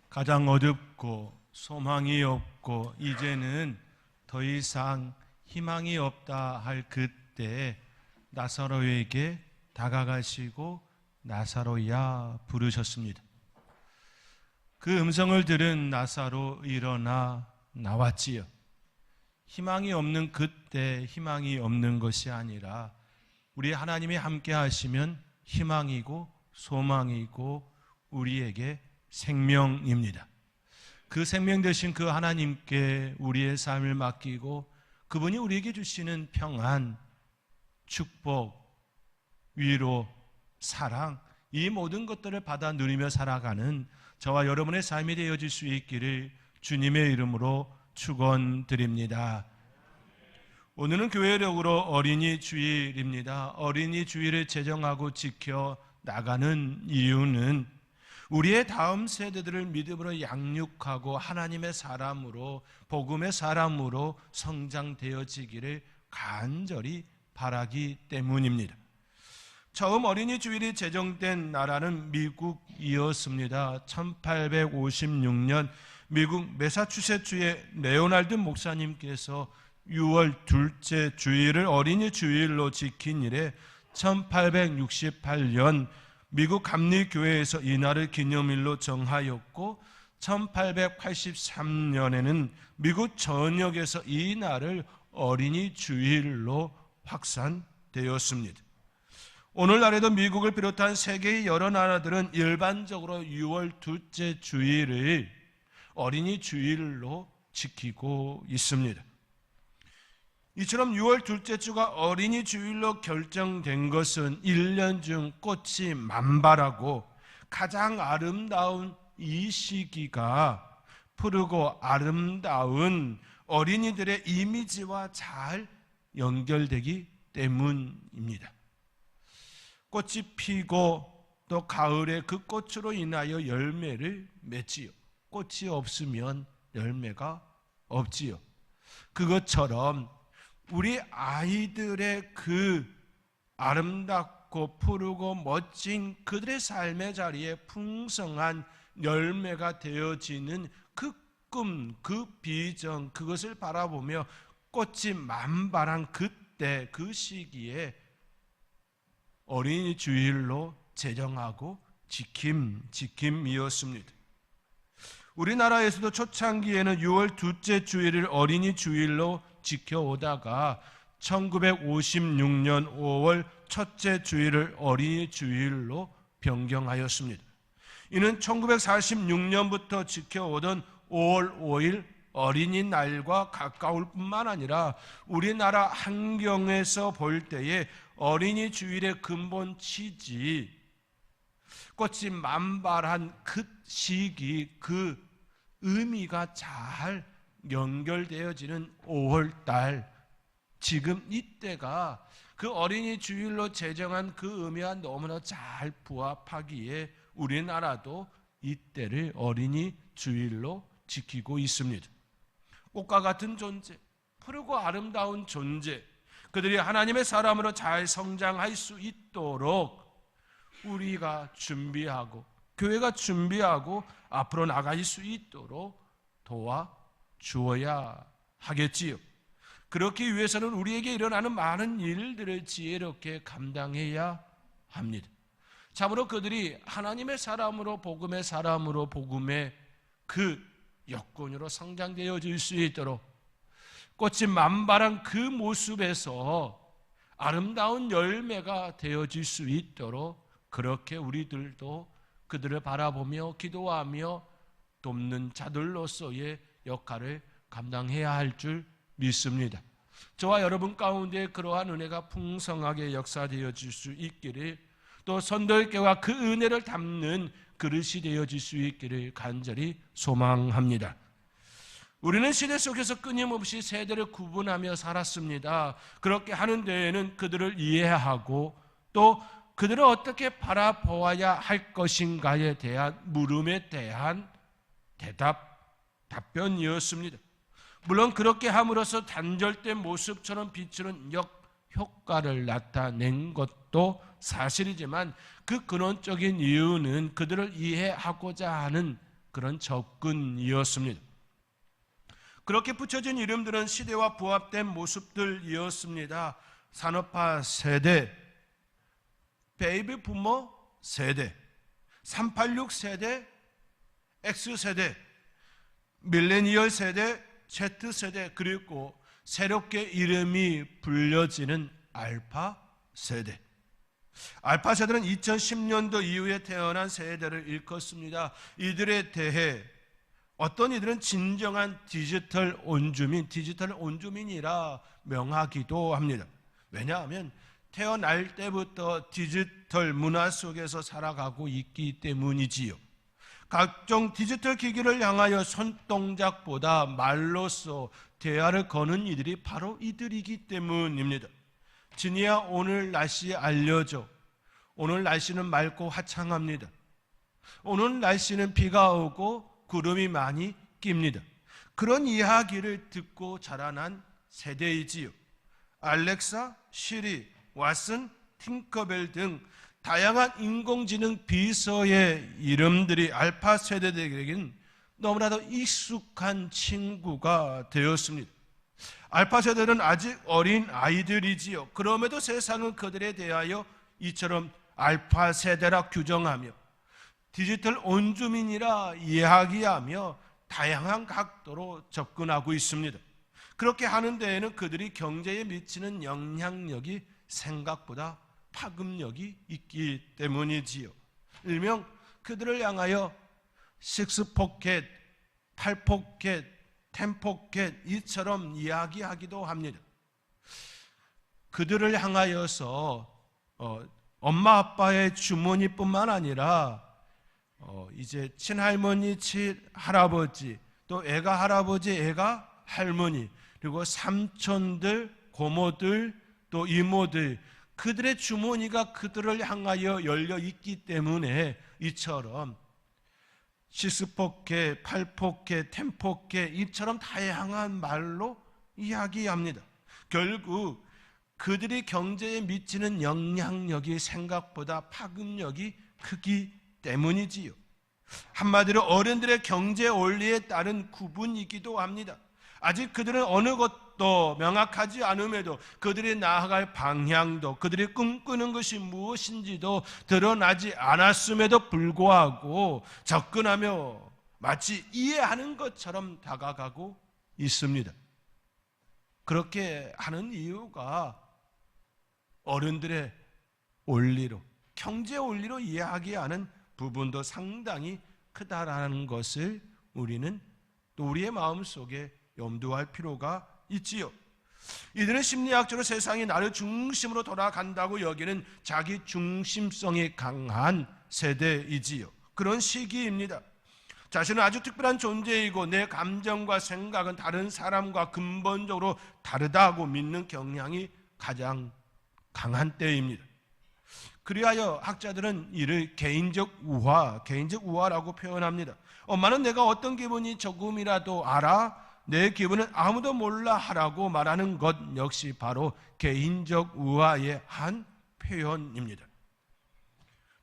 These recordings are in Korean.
가장 어둡고 소망이 없고 이제는 더 이상 희망이 없다 할 그때 나사로에게 다가가시고 나사로야 부르셨습니다. 그 음성을 들은 나사로 일어나 나왔지요. 희망이 없는 그때 희망이 없는 것이 아니라 우리 하나님이 함께 하시면 희망이고 소망이고 우리에게 생명입니다. 그 생명 되신 그 하나님께 우리의 삶을 맡기고 그분이 우리에게 주시는 평안, 축복, 위로, 사랑, 이 모든 것들을 받아 누리며 살아가는 저와 여러분의 삶이 되어질 수 있기를 주님의 이름으로 축원드립니다. 오늘은 교회력으로 어린이 주일입니다. 어린이 주일을 제정하고 지켜 나가는 이유는 우리의 다음 세대들을 믿음으로 양육하고 하나님의 사람으로, 복음의 사람으로 성장되어지기를 간절히 바라기 때문입니다. 처음 어린이 주일이 제정된 나라는 미국이었습니다. 1856년 미국 매사추세츠의 레오날드 목사님께서 6월 둘째 주일을 어린이 주일로 지킨 이래 1868년 미국 감리교회에서 이날을 기념일로 정하였고 1883년에는 미국 전역에서 이 날을 어린이 주일로 확산되었습니다. 오늘날에도 미국을 비롯한 세계의 여러 나라들은 일반적으로 6월 둘째 주일을 어린이 주일로 지키고 있습니다. 이처럼 6월 둘째 주가 어린이 주일로 결정된 것은 1년 중 꽃이 만발하고 가장 아름다운 이 시기가 푸르고 아름다운 어린이들의 이미지와 잘 연결되기 때문입니다. 꽃이 피고 또 가을에 그 꽃으로 인하여 열매를 맺지요. 꽃이 없으면 열매가 없지요. 그것처럼 우리 아이들의 그 아름답고 푸르고 멋진 그들의 삶의 자리에 풍성한 열매가 되어지는 그 꿈, 그 비전, 그것을 바라보며 꽃이 만발한 그때, 그 시기에 어린이 주일로 제정하고 지킴이었습니다. 우리나라에서도 초창기에는 6월 둘째 주일을 어린이 주일로 지켜오다가 1956년 5월 첫째 주일을 어린이 주일로 변경하였습니다. 이는 1946년부터 지켜오던 5월 5일 어린이날과 가까울 뿐만 아니라 우리나라 환경에서 볼 때에 어린이 주일의 근본 취지, 꽃이 만발한 그 시기, 그 의미가 잘 연결되어지는 5월달, 지금 이때가 그 어린이 주일로 제정한 그 의미와 너무나 잘 부합하기에 우리나라도 이때를 어린이 주일로 지키고 있습니다. 꽃과 같은 존재, 푸르고 아름다운 존재, 그들이 하나님의 사람으로 잘 성장할 수 있도록 우리가 준비하고 교회가 준비하고 앞으로 나갈 수 있도록 도와주어야 하겠지요. 그렇기 위해서는 우리에게 일어나는 많은 일들을 지혜롭게 감당해야 합니다. 참으로 그들이 하나님의 사람으로 복음의 사람으로 복음의 그 여건으로 성장되어질 수 있도록 꽃이 만발한 그 모습에서 아름다운 열매가 되어질 수 있도록 그렇게 우리들도 그들을 바라보며 기도하며 돕는 자들로서의 역할을 감당해야 할 줄 믿습니다. 저와 여러분 가운데 그러한 은혜가 풍성하게 역사되어질 수 있기를, 또 선도교회가 그 은혜를 담는 그릇이 되어질 수 있기를 간절히 소망합니다. 우리는 시대 속에서 끊임없이 세대를 구분하며 살았습니다. 그렇게 하는 데에는 그들을 이해하고 또 그들을 어떻게 바라보아야 할 것인가에 대한 물음에 대한 답변이었습니다. 물론 그렇게 함으로써 단절된 모습처럼 비추는 역효과를 나타낸 것도 사실이지만 그 근원적인 이유는 그들을 이해하고자 하는 그런 접근이었습니다. 그렇게 붙여진 이름들은 시대와 부합된 모습들이었습니다. 산업화 세대, 베이비 부머 세대, 386 세대, X세대, 밀레니얼 세대, Z세대, 그리고 새롭게 이름이 불려지는 알파 세대. 알파 세대는 2010년도 이후에 태어난 세대를 일컫습니다. 이들에 대해 어떤 이들은 진정한 디지털 온주민이라 명하기도 합니다. 왜냐하면 태어날 때부터 디지털 문화 속에서 살아가고 있기 때문이지요. 각종 디지털 기기를 향하여 손동작보다 말로써 대화를 거는 이들이 바로 이들이기 때문입니다. 진이야, 오늘 날씨 알려줘. 오늘 날씨는 맑고 화창합니다. 오늘 날씨는 비가 오고 구름이 많이 낍니다. 그런 이야기를 듣고 자라난 세대이지요. 알렉사, 시리, 왓슨, 팅커벨 등 다양한 인공지능 비서의 이름들이 알파 세대들에게는 너무나도 익숙한 친구가 되었습니다. 알파 세대는 아직 어린 아이들이지요. 그럼에도 세상은 그들에 대하여 이처럼 알파 세대라 규정하며 디지털 온주민이라 이야기하며 다양한 각도로 접근하고 있습니다. 그렇게 하는 데에는 그들이 경제에 미치는 영향력이 생각보다 파급력이 있기 때문이지요. 일명 그들을 향하여 6포켓, 8포켓, 10포켓 이처럼 이야기하기도 합니다. 그들을 향하여서 엄마 아빠의 주머니뿐만 아니라 이제 친할머니, 친할아버지, 또 애가 할아버지, 애가 할머니, 그리고 삼촌들, 고모들, 또 이모들, 그들의 주머니가 그들을 향하여 열려 있기 때문에 이처럼 6포켓, 8포켓, 10포켓 이처럼 다양한 말로 이야기합니다. 결국 그들이 경제에 미치는 영향력이 생각보다 파급력이 크기 때문이지요. 한마디로 어른들의 경제 원리에 따른 구분이기도 합니다. 아직 그들은 어느 것도 명확하지 않음에도 그들이 나아갈 방향도, 그들이 꿈꾸는 것이 무엇인지도 드러나지 않았음에도 불구하고 접근하며 마치 이해하는 것처럼 다가가고 있습니다. 그렇게 하는 이유가 어른들의 원리로, 경제 원리로 이해하기에는 부분도 상당히 크다라는 것을 우리는 또 우리의 마음속에 염두할 필요가 있지요. 이들은 심리학적으로 세상이 나를 중심으로 돌아간다고 여기는 자기 중심성이 강한 세대이지요. 그런 시기입니다. 자신은 아주 특별한 존재이고 내 감정과 생각은 다른 사람과 근본적으로 다르다고 믿는 경향이 가장 강한 때입니다. 그리하여 학자들은 이를 개인적 우화라고 표현합니다. 엄마는 내가 어떤 기분이 조금이라도 알아? 내 기분은 아무도 몰라 하라고 말하는 것 역시 바로 개인적 우화의 한 표현입니다.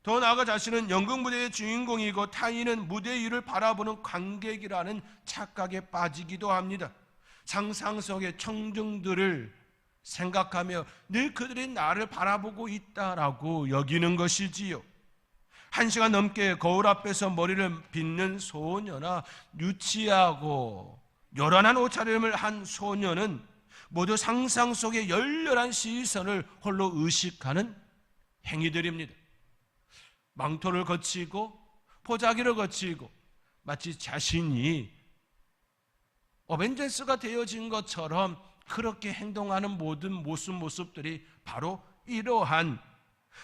더 나아가 자신은 연극 무대의 주인공이고 타인은 무대 위를 바라보는 관객이라는 착각에 빠지기도 합니다. 상상 속의 청중들을 생각하며 늘 그들이 나를 바라보고 있다라고 여기는 것이지요. 1시간 넘게 거울 앞에서 머리를 빗는 소녀나 유치하고 요란한 옷차림을 한 소녀는 모두 상상 속의 열렬한 시선을 홀로 의식하는 행위들입니다. 망토를 거치고 포자기를 거치고 마치 자신이 어벤져스가 되어진 것처럼 그렇게 행동하는 모든 모습들이 바로 이러한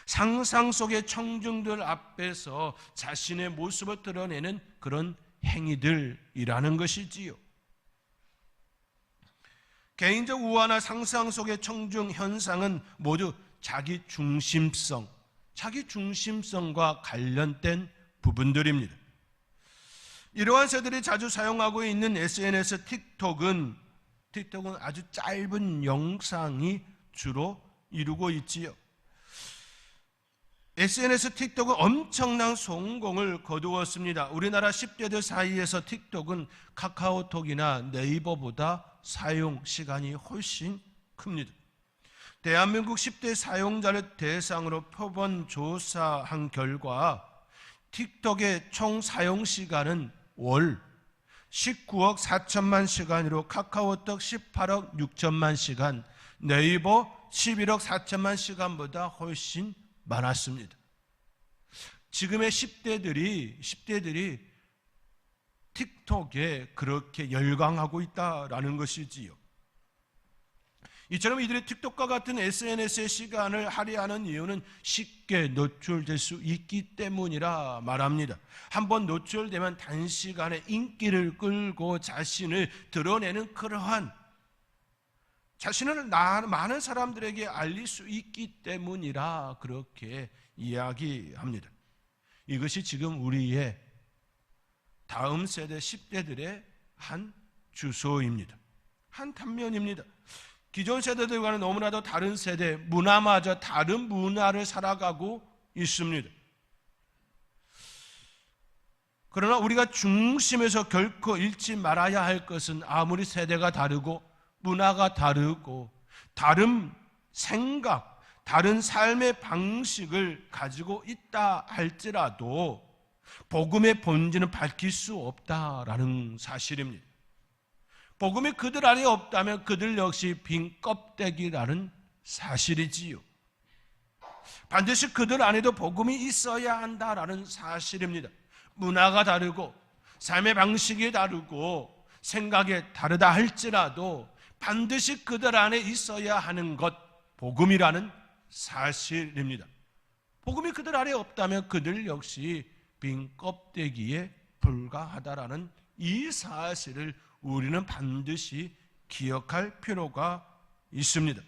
상상 속의 청중들 앞에서 자신의 모습을 드러내는 그런 행위들이라는 것이지요. 개인적 우화나 상상 속의 청중 현상은 모두 자기 중심성과 관련된 부분들입니다. 이러한 세대들이 자주 사용하고 있는 SNS 틱톡은 아주 짧은 영상이 주로 이루고 있지요. SNS 틱톡은 엄청난 성공을 거두었습니다. 우리나라 10대들 사이에서 틱톡은 카카오톡이나 네이버보다 사용 시간이 훨씬 큽니다. 대한민국 10대 사용자를 대상으로 표본 조사한 결과 틱톡의 총 사용 시간은 월 19억 4천만 시간으로 카카오톡 18억 6천만 시간, 네이버 11억 4천만 시간보다 훨씬 많았습니다. 지금의 10대들이 틱톡에 그렇게 열광하고 있다라는 것이지요. 이처럼 이들의 틱톡과 같은 SNS의 시간을 할애하는 이유는 쉽게 노출될 수 있기 때문이라 말합니다. 한번 노출되면 단시간에 인기를 끌고 자신을 드러내는 그러한 자신을 많은 사람들에게 알릴 수 있기 때문이라 그렇게 이야기합니다. 이것이 지금 우리의 다음 세대 10대들의 한 주소입니다. 한 단면입니다. 기존 세대들과는 너무나도 다른 세대, 문화마저 다른 문화를 살아가고 있습니다. 그러나 우리가 중심에서 결코 잃지 말아야 할 것은 아무리 세대가 다르고 문화가 다르고 다른 생각, 다른 삶의 방식을 가지고 있다 할지라도 복음의 본질은 밝힐 수 없다라는 사실입니다. 복음이 그들 안에 없다면 그들 역시 빈 껍데기라는 사실이지요. 반드시 그들 안에도 복음이 있어야 한다라는 사실입니다. 문화가 다르고 삶의 방식이 다르고 생각이 다르다 할지라도 반드시 그들 안에 있어야 하는 것, 복음이라는 사실입니다. 복음이 그들 안에 없다면 그들 역시 빈 껍데기에 불과하다라는 이 사실을 우리는 반드시 기억할 필요가 있습니다.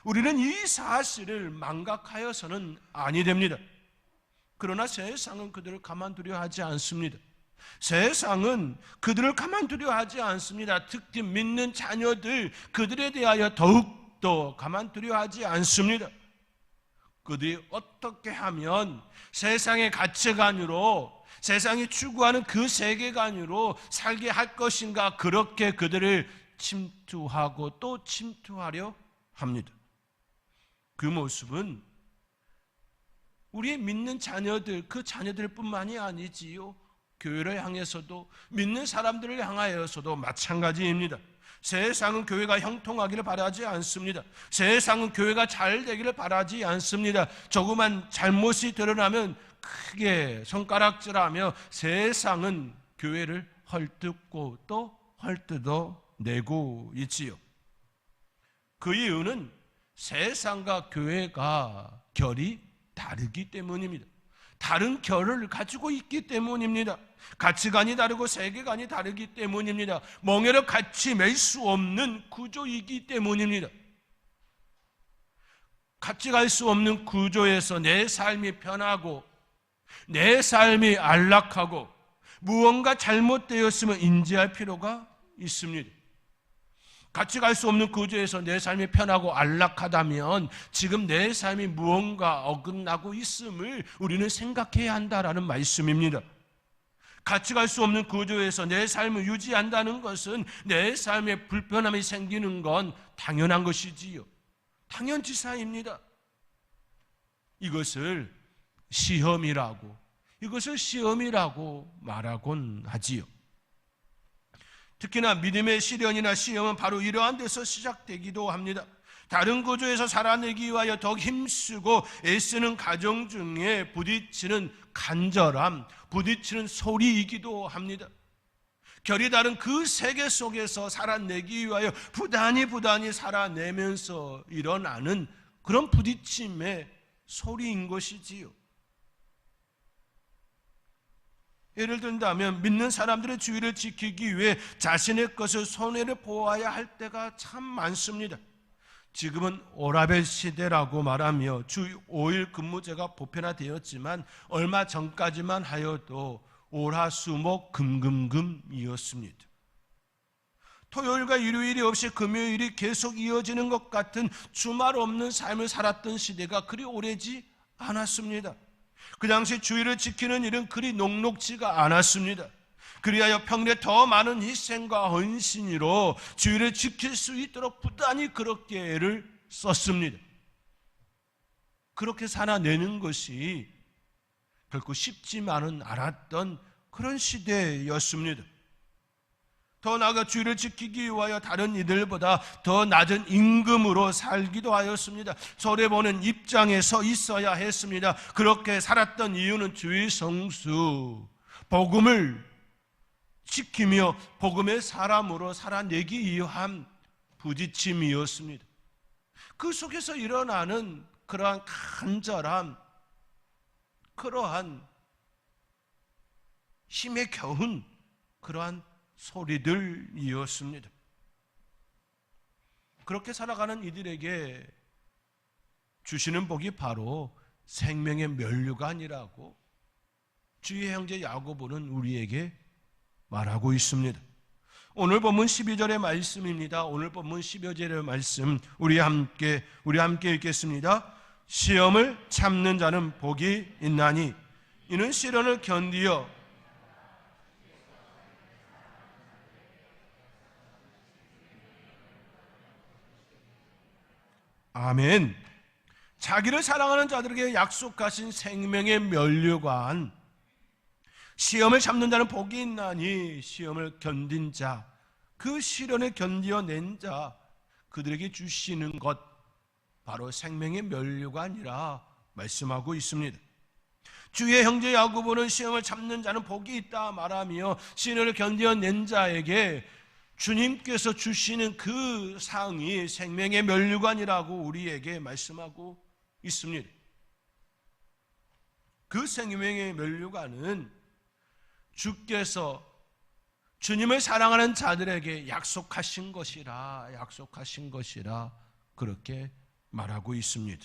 우리는 이 사실을 망각하여서는 아니 됩니다. 그러나 세상은 그들을 가만두려 하지 않습니다. 세상은 그들을 가만두려 하지 않습니다. 특히 믿는 자녀들, 그들에 대하여 더욱더 가만두려 하지 않습니다. 그들이 어떻게 하면 세상의 가치관으로, 세상이 추구하는 그 세계관으로 살게 할 것인가, 그렇게 그들을 침투하고 또 침투하려 합니다. 그 모습은 우리의 믿는 자녀들, 그 자녀들뿐만이 아니지요. 교회를 향해서도, 믿는 사람들을 향하여서도 마찬가지입니다. 세상은 교회가 형통하기를 바라지 않습니다. 세상은 교회가 잘 되기를 바라지 않습니다. 조그만 잘못이 드러나면 크게 손가락질하며 세상은 교회를 헐뜯고 또 헐뜯어내고 있지요. 그 이유는 세상과 교회가 결이 다르기 때문입니다. 다른 결을 가지고 있기 때문입니다. 가치관이 다르고 세계관이 다르기 때문입니다. 멍에를 같이 맬 수 없는 구조이기 때문입니다. 같이 갈 수 없는 구조에서 내 삶이 편하고 내 삶이 안락하고 무언가 잘못되었으면 인지할 필요가 있습니다. 같이 갈 수 없는 구조에서 내 삶이 편하고 안락하다면 지금 내 삶이 무언가 어긋나고 있음을 우리는 생각해야 한다라는 말씀입니다. 같이 갈 수 없는 구조에서 내 삶을 유지한다는 것은 내 삶에 불편함이 생기는 건 당연한 것이지요. 당연지사입니다. 이것을 시험이라고 말하곤 하지요. 특히나 믿음의 시련이나 시험은 바로 이러한 데서 시작되기도 합니다. 다른 구조에서 살아내기 위하여 더 힘쓰고 애쓰는 과정 중에 부딪히는 간절함, 부딪히는 소리이기도 합니다. 결이 다른 그 세계 속에서 살아내기 위하여 부단히 살아내면서 일어나는 그런 부딪힘의 소리인 것이지요. 예를 든다면 믿는 사람들의 주의를 지키기 위해 자신의 것을 손해를 보아야 할 때가 참 많습니다. 지금은 오라벨 시대라고 말하며 주 5일 근무제가 보편화되었지만 얼마 전까지만 하여도 월화수목 금금금이었습니다. 토요일과 일요일이 없이 금요일이 계속 이어지는 것 같은 주말 없는 삶을 살았던 시대가 그리 오래지 않았습니다. 그 당시 주의를 지키는 일은 그리 녹록지가 않았습니다. 그리하여 평일에 더 많은 희생과 헌신으로 주의를 지킬 수 있도록 부단히 그렇게 애를 썼습니다. 그렇게 살아내는 것이 결코 쉽지만은 않았던 그런 시대였습니다. 더 나아가 주의를 지키기 위하여 다른 이들보다 더 낮은 임금으로 살기도 하였습니다. 손해 보는 입장에 서 있어야 했습니다. 그렇게 살았던 이유는 주의 성수, 복음을 지키며 복음의 사람으로 살아내기 위한 부딪힘이었습니다. 그 속에서 일어나는 그러한 간절한, 그러한 힘에 겨운 그러한 소리들이었습니다. 그렇게 살아가는 이들에게 주시는 복이 바로 생명의 면류관이라고 주의 형제 야고보는 우리에게 말하고 있습니다. 오늘 본문 12절의 말씀입니다. 오늘 본문 12절의 말씀 우리 함께 읽겠습니다. 시험을 참는 자는 복이 있나니 이는 시련을 견디어 아멘. 자기를 사랑하는 자들에게 약속하신 생명의 면류관, 시험을 참는 자는 복이 있나니 시험을 견딘 자, 그 시련을 견디어낸 자, 그들에게 주시는 것 바로 생명의 면류관이라 말씀하고 있습니다. 주의 형제 야고보는 시험을 참는 자는 복이 있다 말하며 시련을 견디어낸 자에게 주님께서 주시는 그 상이 생명의 면류관이라고 우리에게 말씀하고 있습니다. 그 생명의 면류관은 주께서 주님을 사랑하는 자들에게 약속하신 것이라 그렇게 말하고 있습니다.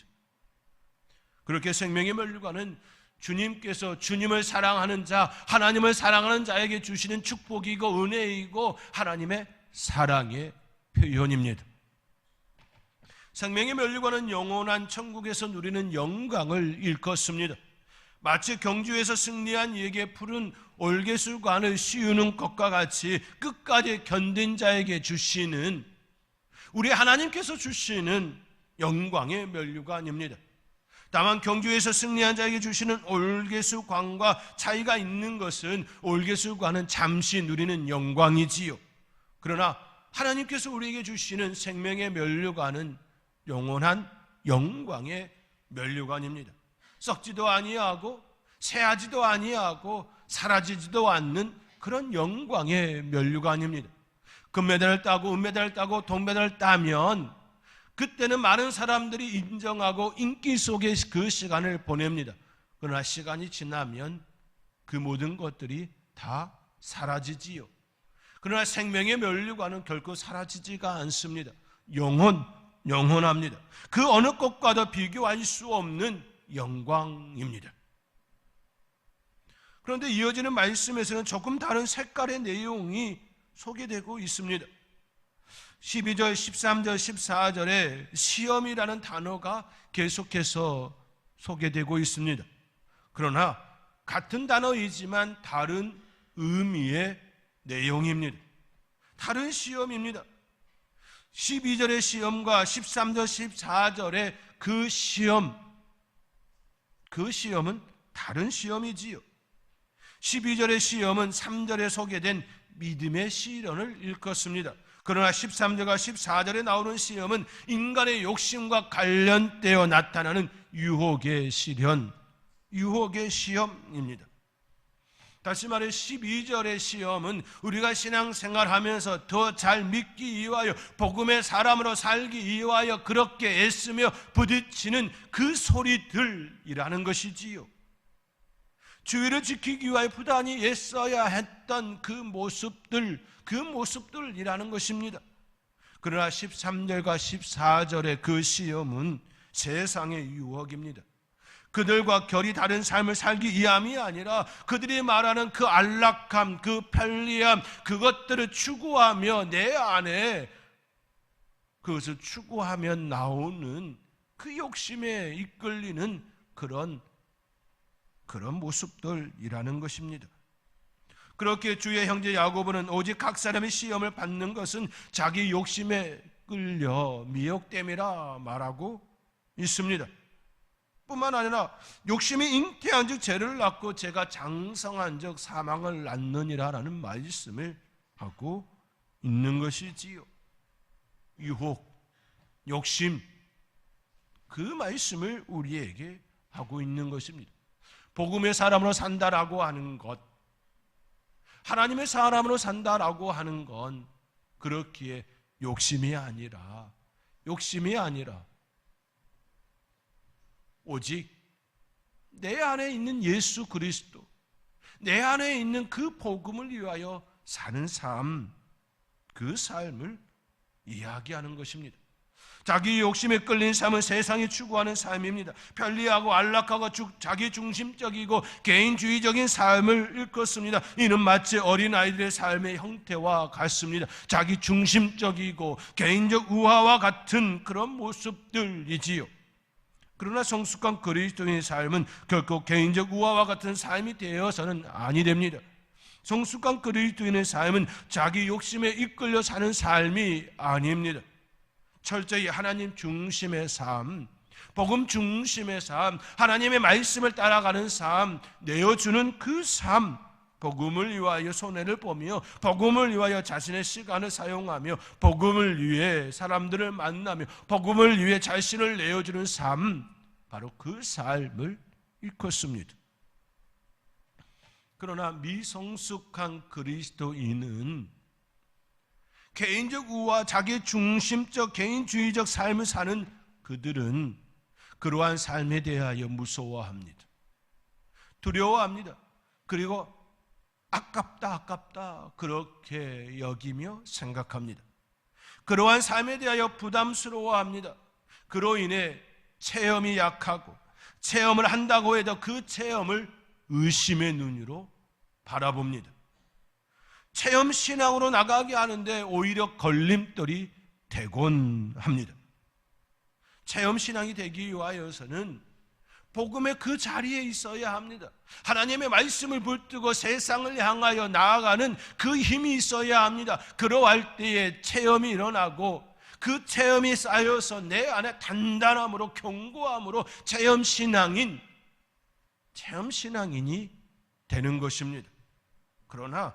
그렇게 생명의 면류관은 주님께서 주님을 사랑하는 자, 하나님을 사랑하는 자에게 주시는 축복이고 은혜이고 하나님의 사랑의 표현입니다. 생명의 면류관은 영원한 천국에서 누리는 영광을 일컫습니다. 마치 경주에서 승리한 이에게 푸른 올개술관을 씌우는 것과 같이 끝까지 견딘 자에게 주시는, 우리 하나님께서 주시는 영광의 면류관입니다. 다만 경주에서 승리한 자에게 주시는 올개술관과 차이가 있는 것은 올개술관은 잠시 누리는 영광이지요. 그러나 하나님께서 우리에게 주시는 생명의 면류관은 영원한 영광의 면류관입니다. 썩지도 아니하고 새하지도 아니하고 사라지지도 않는 그런 영광의 면류관입니다. 금메달을 따고 은메달을 따고 동메달을 따면 그때는 많은 사람들이 인정하고 인기 속에 그 시간을 보냅니다. 그러나 시간이 지나면 그 모든 것들이 다 사라지지요. 그러나 생명의 면류관은 결코 사라지지가 않습니다. 영원합니다. 그 어느 것과도 비교할 수 없는 영광입니다. 그런데 이어지는 말씀에서는 조금 다른 색깔의 내용이 소개되고 있습니다. 12절, 13절, 14절에 시험이라는 단어가 계속해서 소개되고 있습니다. 그러나 같은 단어이지만 다른 의미의 내용입니다. 다른 시험입니다. 12절의 시험과 13절, 14절의 그 시험은 다른 시험이지요. 12절의 시험은 3절에 소개된 믿음의 시련을 일컫습니다. 그러나 13절과 14절에 나오는 시험은 인간의 욕심과 관련되어 나타나는 유혹의 시련입니다. 다시 말해 12절의 시험은 우리가 신앙생활하면서 더 잘 믿기 위하여 복음의 사람으로 살기 위하여 그렇게 애쓰며 부딪히는 그 소리들이라는 것이지요. 주의를 지키기 위하여 부단히 애써야 했던 그 모습들이라는 것입니다. 그러나 13절과 14절의 그 시험은 세상의 유혹입니다. 그들과 결이 다른 삶을 살기 위함이 아니라 그들이 말하는 그 안락함, 그 편리함, 그것들을 추구하며 내 안에 그것을 추구하며 나오는 그 욕심에 이끌리는 그런 그런 모습들이라는 것입니다. 그렇게 주의 형제 야고보는 오직 각 사람이 시험을 받는 것은 자기 욕심에 끌려 미혹됨이라 말하고 있습니다. 뿐만 아니라 욕심이 잉태한 즉 죄를 낳고 죄가 장성한 즉 사망을 낳느니라라는 말씀을 하고 있는 것이지요. 유혹, 욕심, 그 말씀을 우리에게 하고 있는 것입니다. 복음의 사람으로 산다라고 하는 것, 하나님의 사람으로 산다라고 하는 건 그렇기에 욕심이 아니라 오직 내 안에 있는 예수 그리스도, 내 안에 있는 그 복음을 위하여 사는 삶, 그 삶을 이야기하는 것입니다. 자기 욕심에 끌린 삶은 세상이 추구하는 삶입니다. 편리하고 안락하고 자기 중심적이고 개인주의적인 삶을 일컫습니다. 이는 마치 어린아이들의 삶의 형태와 같습니다. 자기 중심적이고 개인적 우화와 같은 그런 모습들이지요. 그러나 성숙한 그리스도인의 삶은 결코 개인적 우화와 같은 삶이 되어서는 아니 됩니다. 성숙한 그리스도인의 삶은 자기 욕심에 이끌려 사는 삶이 아닙니다. 철저히 하나님 중심의 삶, 복음 중심의 삶, 하나님의 말씀을 따라가는 삶, 내어주는 그 삶, 복음을 위하여 손해를 보며 복음을 위하여 자신의 시간을 사용하며 복음을 위해 사람들을 만나며 복음을 위해 자신을 내어주는 삶, 바로 그 삶을 일컫습니다. 그러나 미성숙한 그리스도인은 개인적 우와, 자기 중심적 개인주의적 삶을 사는 그들은 그러한 삶에 대하여 무서워합니다. 두려워합니다. 그리고 아깝다 그렇게 여기며 생각합니다. 그러한 삶에 대하여 부담스러워합니다. 그로 인해 체험이 약하고 체험을 한다고 해도 그 체험을 의심의 눈으로 바라봅니다. 체험 신앙으로 나가게 하는데 오히려 걸림돌이 되곤 합니다. 체험 신앙이 되기 위하여서는 복음의 그 자리에 있어야 합니다. 하나님의 말씀을 붙들고 세상을 향하여 나아가는 그 힘이 있어야 합니다. 그러할 때에 체험이 일어나고 그 체험이 쌓여서 내 안에 단단함으로 견고함으로 체험 신앙인이 되는 것입니다. 그러나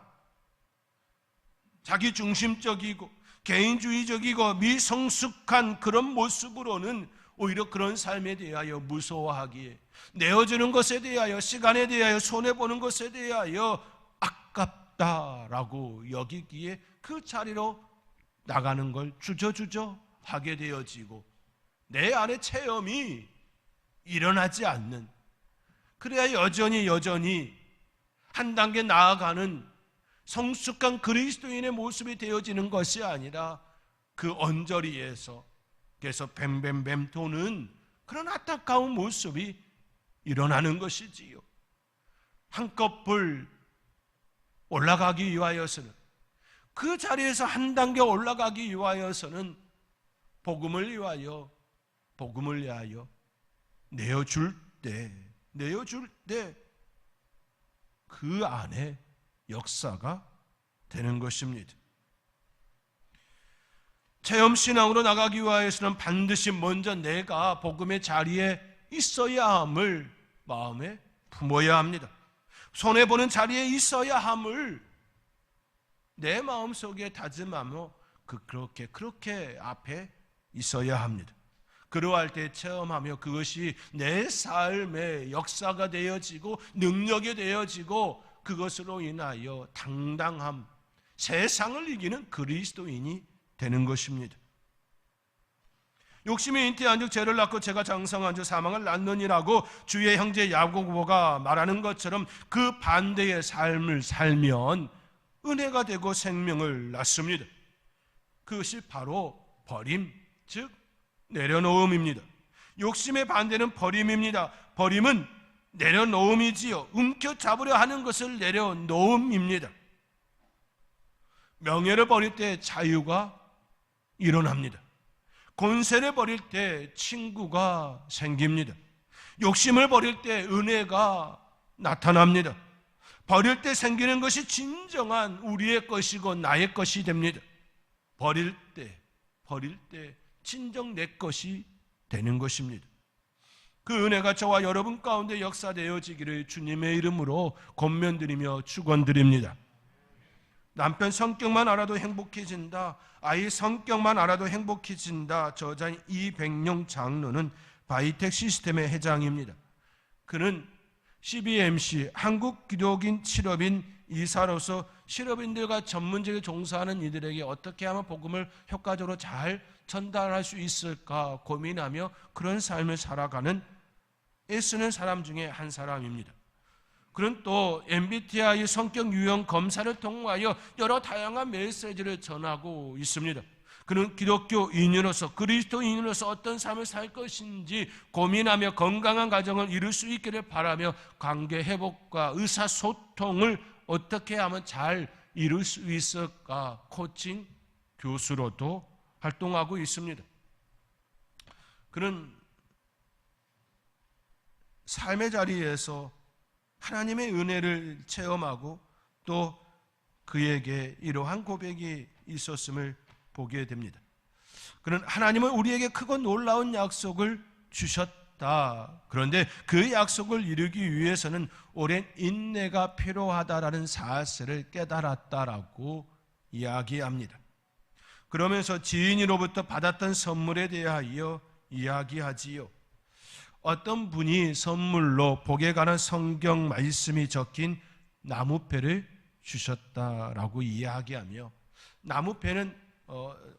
자기 중심적이고 개인주의적이고 미성숙한 그런 모습으로는 오히려 그런 삶에 대하여 무서워하기에, 내어주는 것에 대하여, 시간에 대하여, 손해보는 것에 대하여 아깝다라고 여기기에 그 자리로 나가는 걸 주저주저 하게 되어지고 내 안에 체험이 일어나지 않는, 그래야 여전히 한 단계 나아가는 성숙한 그리스도인의 모습이 되어지는 것이 아니라 그 언저리에서 계속 뱀뱀뱀 도는 그런 안타까운 모습이 일어나는 것이지요. 한꺼풀 올라가기 위하여서는, 그 자리에서 한 단계 올라가기 위하여서는 복음을 위하여 내어줄 때 그 안에 역사가 되는 것입니다. 체험신앙으로 나가기 위하여서는 반드시 먼저 내가 복음의 자리에 있어야 함을 마음에 품어야 합니다. 손해보는 자리에 있어야 함을 내 마음속에 다짐하며 그렇게 앞에 있어야 합니다. 그러할 때 체험하며 그것이 내 삶의 역사가 되어지고 능력이 되어지고 그것으로 인하여 당당함, 세상을 이기는 그리스도인이 되는 것입니다. 욕심이 잉태한 즉 죄를 낳고 죄가 장성한 즉 사망을 낳느니라고 주의 형제 야고보가 말하는 것처럼 그 반대의 삶을 살면 은혜가 되고 생명을 낳습니다. 그것이 바로 버림, 즉 내려놓음입니다. 욕심의 반대는 버림입니다. 버림은 내려놓음이지요. 움켜잡으려 하는 것을 내려놓음입니다. 명예를 버릴 때 자유가 일어납니다. 권세를 버릴 때 친구가 생깁니다. 욕심을 버릴 때 은혜가 나타납니다. 버릴 때 생기는 것이 진정한 우리의 것이고 나의 것이 됩니다. 버릴 때 진정 내 것이 되는 것입니다. 그 은혜가 저와 여러분 가운데 역사되어지기를 주님의 이름으로 권면드리며 축원드립니다. 남편 성격만 알아도 행복해진다, 아이 성격만 알아도 행복해진다 저자인 이백룡 장로는 바이텍 시스템의 회장입니다. 그는 CBMC 한국기독인 실업인 이사로서 실업인들과 전문직에 종사하는 이들에게 어떻게 하면 복음을 효과적으로 잘 전달할 수 있을까 고민하며 그런 삶을 살아가는 애쓰는 사람 중에 한 사람입니다. 그는 또 MBTI 성격 유형 검사를 통하여 여러 다양한 메시지를 전하고 있습니다. 그는 기독교인으로서 그리스도인으로서 어떤 삶을 살 것인지 고민하며 건강한 가정을 이룰 수 있기를 바라며 관계 회복과 의사소통을 어떻게 하면 잘 이룰 수 있을까 코칭 교수로도 활동하고 있습니다. 그는 삶의 자리에서 하나님의 은혜를 체험하고 또 그에게 이러한 고백이 있었음을 보게 됩니다. 그는 하나님은 우리에게 크고 놀라운 약속을 주셨다. 그런데 그 약속을 이루기 위해서는 오랜 인내가 필요하다라는 사실을 깨달았다라고 이야기합니다. 그러면서 지인으로부터 받았던 선물에 대하여 이야기하지요. 어떤 분이 선물로 복에 관한 성경 말씀이 적힌 나무패를 주셨다라고 이야기하며, 나무패는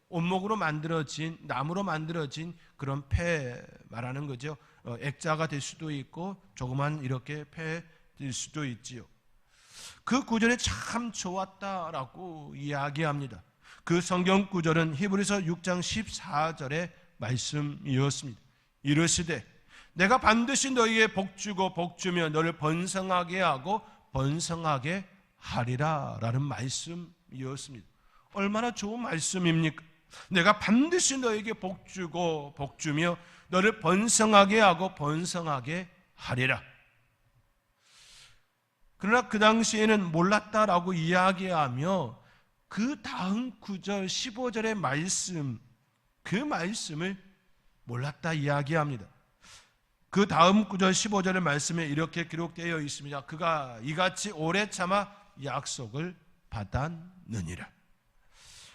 온목으로 만들어진, 나무로 만들어진 그런 패 말하는 거죠. 액자가 될 수도 있고 조그만 이렇게 패 될 수도 있지요. 그 구절이 참 좋았다라고 이야기합니다. 그 성경 구절은 히브리서 6장 14절의 말씀이었습니다. 이르시되 내가 반드시 너희에게 복주고 복주며 너를 번성하게 하고 번성하게 하리라 라는 말씀이었습니다. 얼마나 좋은 말씀입니까? 내가 반드시 너에게 복주고 복주며 너를 번성하게 하고 번성하게 하리라. 그러나 그 당시에는 몰랐다라고 이야기하며 그 다음 9절 15절의 말씀, 그 말씀을 몰랐다 이야기합니다. 그 다음 9절 15절의 말씀에 이렇게 기록되어 있습니다. 그가 이같이 오래 참아 약속을 받았느니라.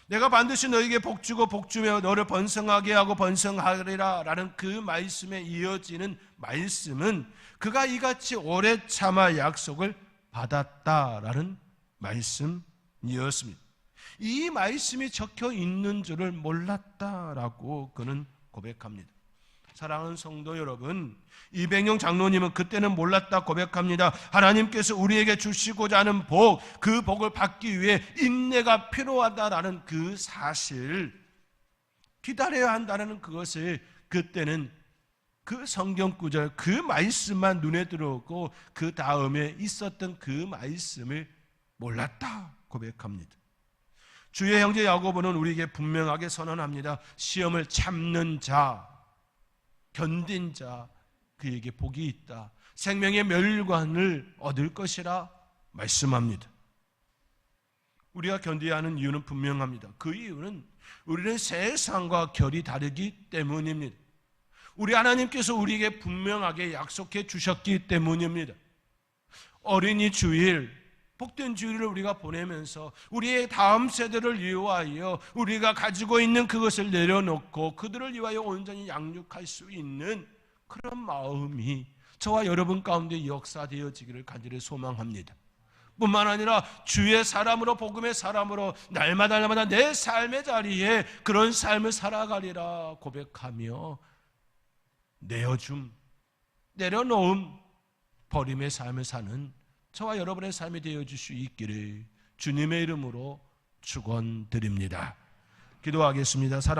내가 반드시 너에게 복주고 복주며 너를 번성하게 하고 번성하리라 라는 그 말씀에 이어지는 말씀은 그가 이같이 오래 참아 약속을 받았다라는 말씀이었습니다. 이 말씀이 적혀 있는 줄을 몰랐다라고 그는 고백합니다. 사랑하는 성도 여러분, 이백룡 장로님은 그때는 몰랐다 고백합니다. 하나님께서 우리에게 주시고자 하는 복, 그 복을 받기 위해 인내가 필요하다라는 그 사실, 기다려야 한다는 그것을 그때는 그 성경 구절, 그 말씀만 눈에 들어오고 그 다음에 있었던 그 말씀을 몰랐다 고백합니다. 주의 형제 야고보는 우리에게 분명하게 선언합니다. 시험을 참는 자, 견딘 자, 그에게 복이 있다. 생명의 멸관을 얻을 것이라 말씀합니다. 우리가 견뎌야 하는 이유는 분명합니다. 그 이유는 우리는 세상과 결이 다르기 때문입니다. 우리 하나님께서 우리에게 분명하게 약속해 주셨기 때문입니다. 어린이 주일, 복된 주일을 우리가 보내면서 우리의 다음 세대를 위하여 우리가 가지고 있는 그것을 내려놓고 그들을 위하여 온전히 양육할 수 있는 그런 마음이 저와 여러분 가운데 역사되어지기를 간절히 소망합니다. 뿐만 아니라 주의 사람으로, 복음의 사람으로 날마다 내 삶의 자리에 그런 삶을 살아가리라 고백하며 내어줌, 내려놓음, 버림의 삶을 사는 저와 여러분의 삶이 되어줄 수 있기를 주님의 이름으로 축원드립니다. 기도하겠습니다. 사랑